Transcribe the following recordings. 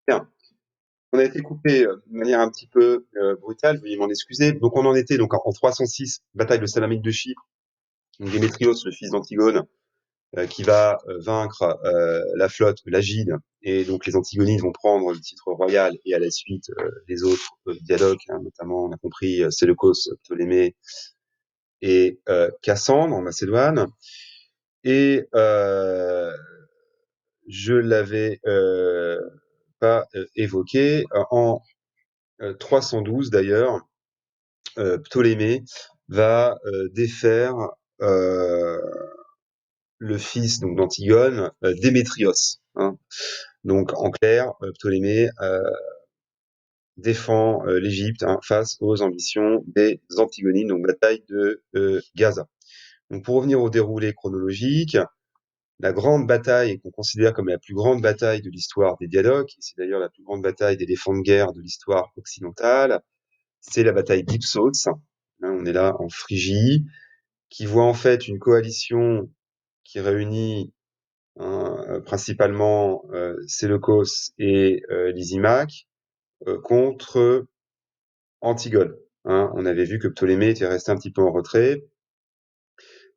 Bien. On a été coupé de manière un petit peu brutale, veuillez m'en excuser. Donc on en était donc en 306, bataille de Salamine de Chypre, donc Démétrios, le fils d'Antigone, qui va vaincre la flotte, l'Agide, et donc les Antigonides vont prendre le titre royal, et à la suite les autres diadoques, hein, notamment on a compris Séleucos, Ptolémée et Cassandre en Macédoine. Et je l'avais pas évoqué en 312 d'ailleurs. Ptolémée va défaire euh, le fils donc d'Antigone, Démétrios. Hein. Donc en clair, Ptolémée défend l'Égypte, hein, face aux ambitions des Antigonines, donc bataille de Gaza. Donc pour revenir au déroulé chronologique, la grande bataille qu'on considère comme la plus grande bataille de l'histoire des diadoques, et c'est d'ailleurs la plus grande bataille d'éléphants de guerre de l'histoire occidentale, c'est la bataille d'Ipsos. Hein, on est là en Phrygie, qui voit en fait une coalition qui réunit principalement Séleucos et Lysimaque contre Antigone. Hein. On avait vu que Ptolémée était resté un petit peu en retrait.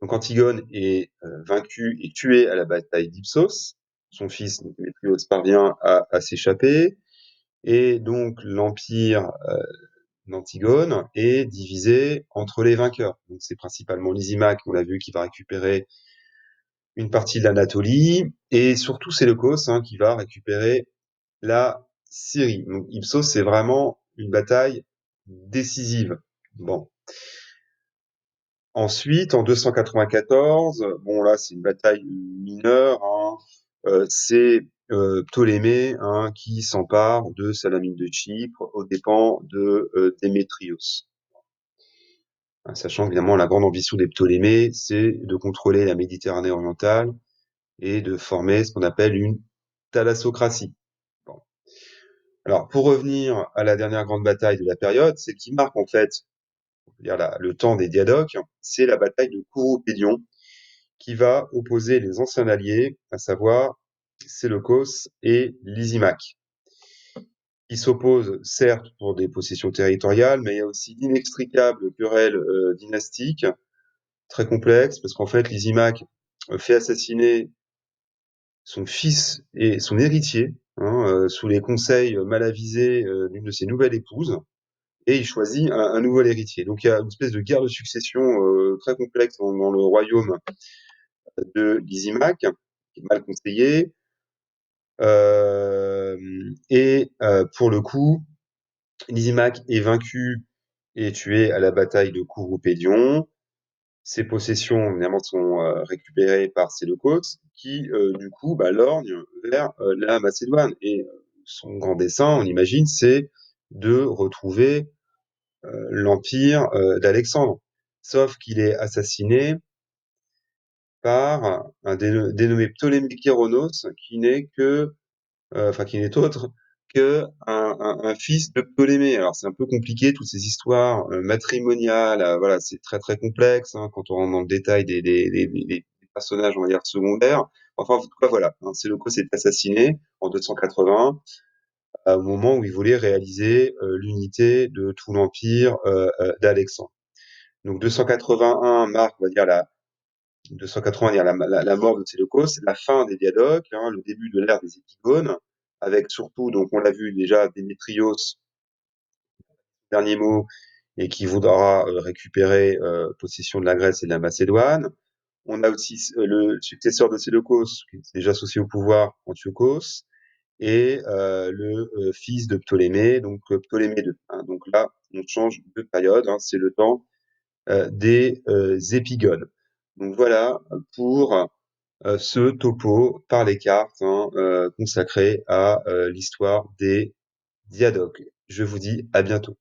Donc Antigone est vaincu et tué à la bataille d'Ipsos. Son fils, Démétrios, parvient à s'échapper. Et donc l'empire d'Antigone est divisé entre les vainqueurs. Donc c'est principalement Lysimaque, on l'a vu, qui va récupérer une partie de l'Anatolie, et surtout Séleucos, hein, qui va récupérer la Syrie. Donc Ipsos, c'est vraiment une bataille décisive. Bon. Ensuite, en 294, bon là c'est une bataille mineure, hein, c'est Ptolémée, hein, qui s'empare de Salamine de Chypre aux dépens de Démétrios. Sachant évidemment la grande ambition des Ptolémées, c'est de contrôler la Méditerranée orientale et de former ce qu'on appelle une thalassocratie. Bon. Alors, pour revenir à la dernière grande bataille de la période, celle qui marque en fait le temps des diadoques, c'est la bataille de Couropédion, qui va opposer les anciens alliés, à savoir Séleucos et Lysimaque. Ils s'opposent certes pour des possessions territoriales, mais il y a aussi d'inextricables querelles dynastiques, très complexes, parce qu'en fait, Lysimaque fait assassiner son fils et son héritier, hein, sous les conseils mal avisés d'une de ses nouvelles épouses, et il choisit un nouvel héritier. Donc il y a une espèce de guerre de succession très complexe dans le royaume de Lysimaque, qui est mal conseillé. Et pour le coup, Lysimaque est vaincu et tué à la bataille de Couropédion. Ses possessions, évidemment, sont récupérées par Séleucos, qui, du coup, lorgne vers la Macédoine. Et son grand dessein, on imagine, c'est de retrouver l'empire d'Alexandre. Sauf qu'il est assassiné par un dénommé Ptolémée Kéronos, qui n'est que, qui n'est autre que un fils de Ptolémée. Alors c'est un peu compliqué toutes ces histoires matrimoniales, voilà, c'est très très complexe hein, quand on rentre dans le détail des personnages, on va dire secondaires. Enfin, en tout cas, voilà, hein, Séleucos est assassiné en 280 au moment où il voulait réaliser l'unité de tout l'empire d'Alexandre. Donc 281 marque, on va dire la 280, dire la mort de Séleucos, c'est la fin des diadoques, hein, le début de l'ère des épigones, avec surtout, donc on l'a vu déjà, Démétrios, dernier mot, et qui voudra récupérer possession de la Grèce et de la Macédoine. On a aussi le successeur de Séleucos, qui est déjà associé au pouvoir, Antiochos, et le fils de Ptolémée, donc Ptolémée II. Hein. Donc là, on change de période, hein, c'est le temps des épigones. Donc voilà pour ce topo par les cartes hein, consacré à l'histoire des diadoques. Je vous dis à bientôt.